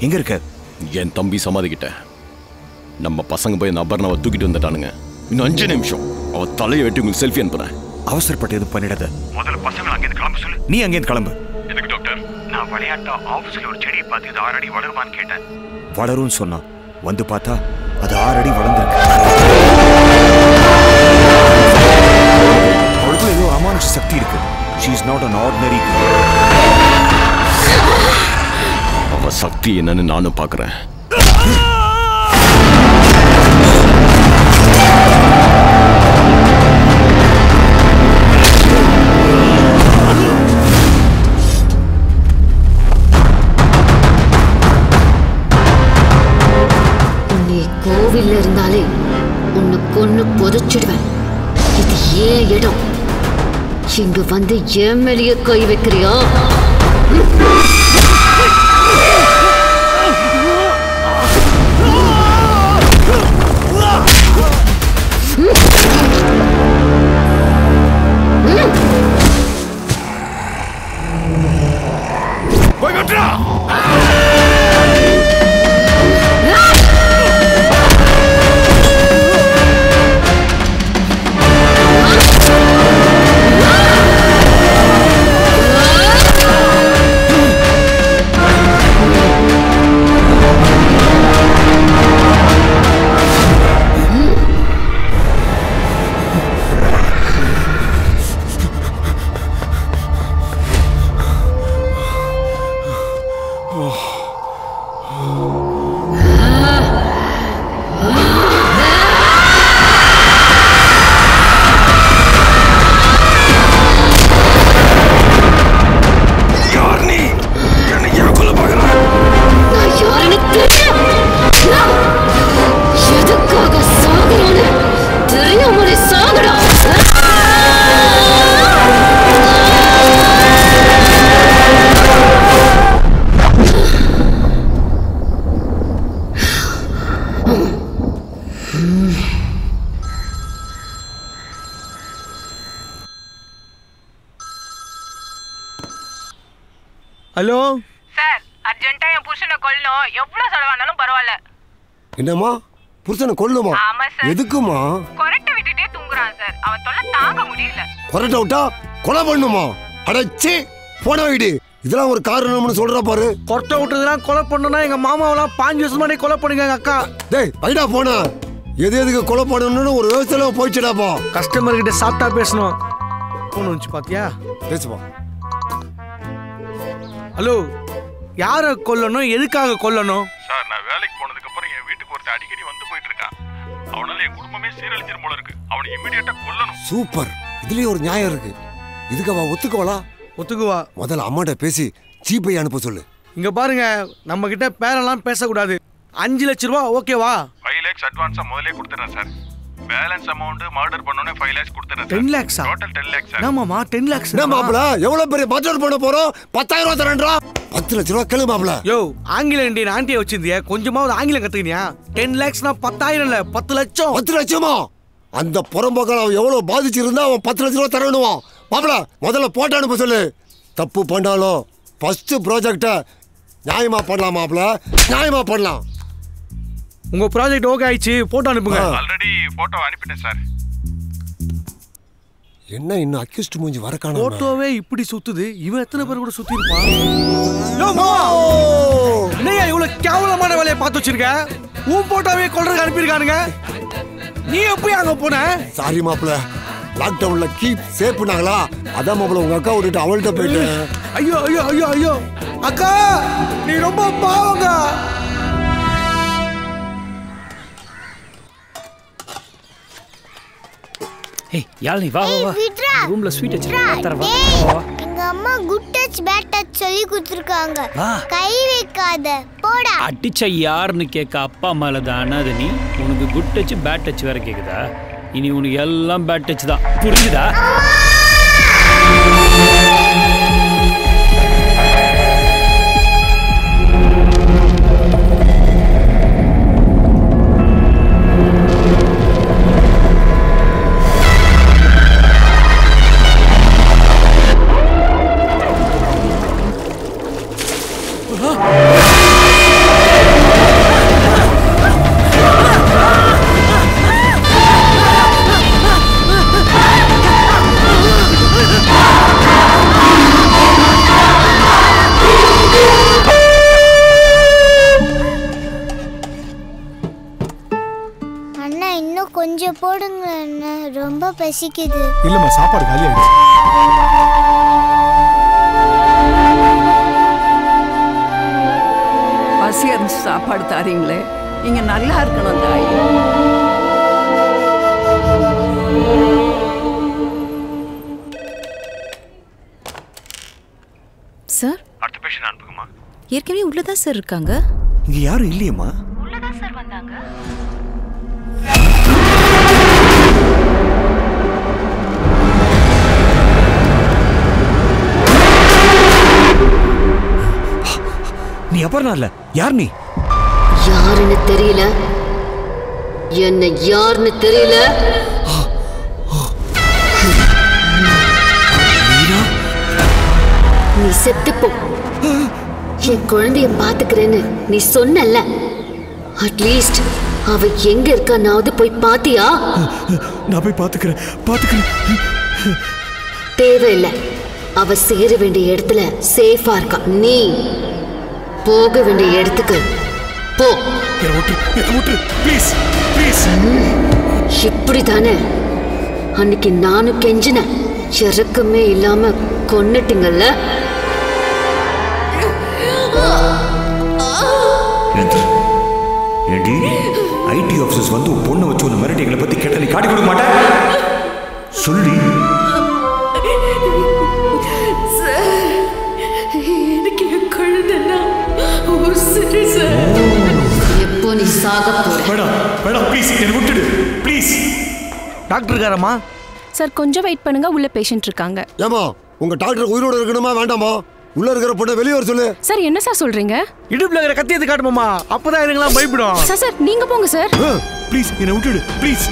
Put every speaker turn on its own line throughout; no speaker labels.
எங்க இருக்க?
என் தம்பி சமாதிக்கிட்ட. நம்ம பசங்க போய் அந்த அபர்ணாவை தூக்கிட்டு வந்துட்டானுங்க. இன்னும் 5 நிமிஷம் அவ தலையை வெட்டி உங்களுக்கு செல்ஃபி அனுப்புறேன்.
அவசரப்பட்டு எதுவும் பண்ணிடாத.
முதல்ல பசங்களை அங்கேருந்து கிளம்ப சொல்லு.
நீ அங்கேருந்து கிளம்பு.
எதுக்கு டாக்டர்? நான் விளையாட்டா ஆஃபீஸில் ஒரு செடியை பார்த்து இது 6 அடி வளருமான்னு கேட்டேன்.
வளரும்னு சொன்னா வந்து பார்த்தா அது 6 அடி வளர்ந்துருக்கு. அவளுக்குள்ள ஏதோ அமானுஷ சக்தி இருக்கு. She is not an ordinary girl.
அவ சக்தி என்னன்னு நானும் பார்க்கறேன்.
கோவில்ல இருந்தாலே உன்னை கொன்னு புதைச்சிடுவேன். இது ஏன் இடம்? இங்க வந்து ஏன் மேலேயே கை வைக்கிறியா?
ஹலோ
சார், அர்ஜென்ட்டா என் புருஷனை கொல்லணும். எவ்வளவு செலவானாலும் பரவாயில்ல.
என்னம்மா புருஷனை கொல்லுமா?
ஆமா சார்.
எதுக்குமா?
கொரட்டை விட்டுட்டே தூங்குறான் சார். அவன் தொல்லை தாங்க முடியல.
கொரட்டை விட்டா கொலை பண்ணுமா? அடச்சி போன வீடு. இதெல்லாம் ஒரு காரணம்னு சொல்ற பாரு.
கொரட்டை விட்டுறதுலாம் கொலை பண்ணணும்னா எங்க மாமாவெல்லாம் 5 வருஷம் முன்னாடி கொலை பண்ணிருக்காங்க அக்கா.
டேய் வைடா போன. எதுக்கு கொலை பண்ணணும்னு ஒரு விவசாயம் போயிடுச்சுடாப்பா.
கஸ்டமர் கிட்ட சாப்பிட்டா பேசணும். போன் வந்துச்சு பாத்தியா?
பேசுவா.
ஹலோ, யாரை கொல்லணும், எதுக்காக கொல்லணும்?
சார், நான் வேலைக்கு போனதுக்கு அப்புறம் என் வீட்டுக்கு ஒருத்தர் அடிக்கடி வந்து போயிட்டு இருக்கான். அவனால என் குடும்பமே சீரழிஞ்சிரும் போல இருக்கு. அவனை இமிடியேட்டா கொல்லணும்.
சூப்பர். இதுலயே ஒரு நியாயம் இருக்கு. இதுக்கு அவ ஒத்துக்குவளா?
ஒத்துக்குவா.
முதல்ல அம்மாட்ட பேசி ஜிபே அனுப்ப சொல்லு.
இங்க பாருங்க, நம்ம கிட்ட பேரெல்லாம் பேசக்கூடாது. 5 லட்சம் ரூபா ஓகேவா?
5 lakhs அட்வான்ஸா முதல்ல கொடுத்துறேன் சார். பேலன்ஸ் அமௌண்ட் மர்டர் பண்ணோனே 5 lakhs கொடுத்துறேன்.
10 lakhs
டோட்டல் 10 lakhs சார்.
ஆமாமா 10 lakhs.
என்ன மாப்ள, எவ்வளவு பெரிய மர்டர் பண்ண போறோம்? 10,000 ரூபாய் தரேன்டா. 10 லட்சம் ரூபாய் கேளு மாப்ள.
யோ, ஆங்கில இந்தியன் ஆண்டியை வச்சிருந்தியா? கொஞ்சமாவது ஆங்கிலம் கத்துக்கினியா? 10 lakhsனா 10,000 இல்ல, 10 லட்சம்.
10 லட்சமா? அந்த புறம்போக்கால் அவன் எவ்வளவு பாதிச்சிருந்தா அவன் 10 லட்சம் ரூபாய் தரணுவான். மாப்ள முதல்ல போட்டோ அனுப்ப சொல்லு. தப்பு பண்ணாலும் ஃபர்ஸ்ட் ப்ராஜெக்ட நியாயமா பண்ணலாம் மாப்ள, நியாயமா பண்ணலாம்.
உங்க ப்ராஜெக்ட் ஓகே ஆயிடுச்சு, போட்டோ அனுப்புங்க.
ஆல்ரெடி போட்டோ அனுப்பிட்டேன் சார்.
என்ன இன்னும் அக்யூஸ்ட் மூஞ்சி வர காணோம்.
போட்டோவே இப்படி சுத்துது. இவன் எத்தனை பேர் கூட சுத்தி இருப்பான்? என்னையா இவ்வளவு கேவலமான வேலையை பார்த்து வச்சிருக்க? உன் போட்டோவே கொல்றதுக்கு அனுப்பியிருக்கானுங்க. நீ எப்படி அங்க போன?
சாரி மாப்ள, லாக்டவுன்ல கீப் சேஃப் பண்ணாங்களா? அதான் மாப்ள உங்க அக்கா விட்டுட்டு அவள்கிட்ட போயிட்டேன்.
ஐயோ ஐயோ ஐயோ ஐயோ அக்கா, நீ ரொம்ப பாவங்க.
ஏய் யாழினி வா வா வா. ரூம்ல ஸ்வீட் வச்சிருக்கேன், தர வா.
எங்க அம்மா குட் டச் பேட் டச் சொல்லி கொடுத்திருக்காங்க. கை வைக்காத போடா.
அடிச்ச யாருன்னு கேட்க அப்பா மேல தானே அது. நீ உனக்கு குட் டச் பேட் டச் வேற கேக்குதா? இனி உனக்கு எல்லாம் பேட் டச் தான், புரியுதா?
ரொம்ப பசிக்குது.
இல்லம்மா, சாப்பாடு காலி ஆயிடுச்சு.
பசி அரிஞ்சு சாப்பாடு தாரீங்களே, நீங்க நல்லா இருக்கணும் தாய்.
சார்,
அடுத்த பேஷண்ட் அனுப்புங்கம்மா.
ஏற்கனவே உள்ளதான் சார் இருக்காங்க.
இங்க யாரும் இல்லையம்மா.
உள்ளதான் சார் வந்தாங்க.
நீ அபர்ணா இல்ல. யார் நீ?
யாருன்னு தெரியல, என்ன யாருன்னு தெரியல. நீ செத்துப்போ. என் குழந்தைய பாத்துக்கிறேன்னு நீ சொன்னல. அட்லீஸ்ட் அவ எங்க இருக்கானாவது போய் பாத்தியா?
நான் போய் பாத்துக்கிறேன்.
தேவையில்லை. அவ சேர வேண்டிய இடத்துல சேஃபா இருக்கா. நீ போக வேண்டிய இடத்துக்கு போ. இப்படிதானே அன்னைக்கு நானும் கெஞ்சினேன். இறக்கமே இல்லாம கொன்னுட்டீங்கல்ல.
ஏண்டி ஐடி ஆஃபீஸர்ஸ் வந்து உன் பொண்ணை வச்சு ஒன்று மிரட்டி எங்களை பத்தி கேட்ட நீ காட்டி கொடுக்க மாட்டேன் சொல்லி.
எனக்கு என் குழந்தைன்னா சரி சார்.
எப்போ நீ சாக போற?
வேணாம் ப்ளீஸ் என்னை விட்டுடு ப்ளீஸ்.
டாக்டர் காரம்மா.
சார் கொஞ்சம் வெயிட் பண்ணுங்க, உள்ள பேஷண்ட் இருக்காங்க.
ஏமா உங்க டாக்டர் உயிரோட இருக்கணுமா வேண்டாமா? உள்ள இருக்கிற பொண்ணை வெளியே வர சொல்லு.
சார் என்ன சார் சொல்றீங்க?
இடுப்புல இருக்கிற கத்தி எடுத்து காட்டுமாமா, அப்பதான் இதுங்களாம் பயப்படும்.
சார் நீங்க போங்க சார்.
ப்ளீஸ் என்னை விட்டுடு ப்ளீஸ்.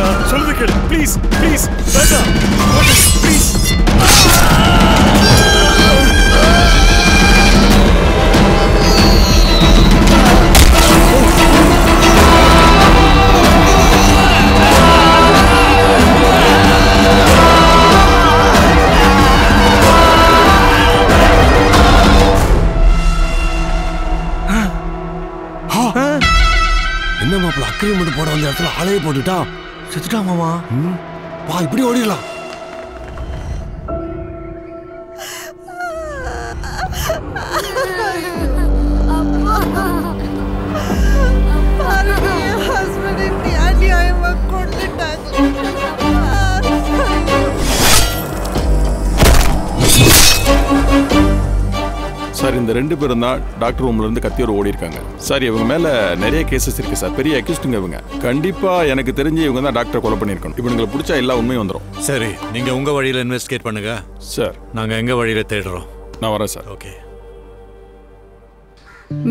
நான் சொல்றது கேளு ப்ளீஸ் வேண்டாம் ப்ளீஸ்.
என்ன மாப்பிள்ள அக்ரிமெண்ட் போட வந்த இடத்துல ஆளையே போட்டுட்டா?
செத்துட்டான் மாமா.
வா இப்படி ஓடிடலாம்.
சார் இந்த 2 பேரும் தான் டாக்டர் ரூம்ல இருந்து கத்தியோட ஓடி இருக்காங்க சார். இவங்க மேல நிறைய கேசஸ் இருக்கு சார். பெரிய அக்யூஸ்டுங்க இவங்க. கண்டிப்பா எனக்கு தெரிஞ்சு இவங்க தான் டாக்டரை கொலை பண்ணிருக்கணும். இவங்களை பிடிச்சா எல்லா உண்மையும் வந்துடும்.
சரி, நீங்க உங்க வழியில இன்வெஸ்டிகேட் பண்ணுங்க
சார்.
நாங்க எங்க வழியில தேடுறோம்.
நான் வரேன் சார்.
ஓகே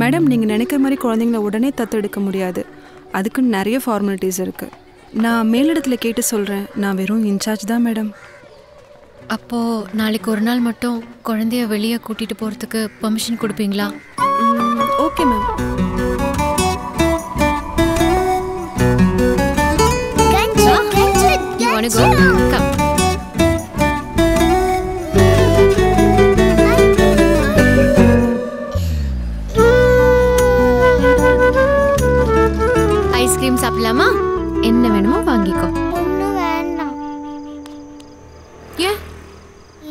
மேடம், நீங்கள் நினைக்கிற மாதிரி குழந்தைங்கள உடனே தத்தெடுக்க முடியாது. அதுக்குன்னு நிறைய ஃபார்மாலிட்டிஸ் இருக்குது. நான் மேலிடத்தில் கேட்டு சொல்கிறேன். நான் வெறும் இன்சார்ஜ் தான் மேடம்.
அப்போது நாளைக்கு ஒரு நாள் மட்டும் குழந்தைய வெளியே கூட்டிகிட்டு போகிறதுக்கு பெர்மிஷன் கொடுப்பீங்களா?
Okay ma'am.
You want to go? Come. Ice cream சாப்பிடலாமா? என்ன வேணுமோ வாங்கிக்கோ.
ஒன்றும் வேண்டாம்.
ஏன்?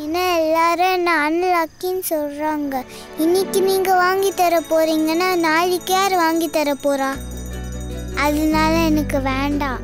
ஏன்னா எல்லாரும் நான் லக்கின்னு சொல்கிறாங்க. இன்னைக்கு நீங்கள் வாங்கி தர போகிறீங்கன்னா நாளைக்கு யார் வாங்கி தர போகிறா? அதனால எனக்கு வேண்டாம்.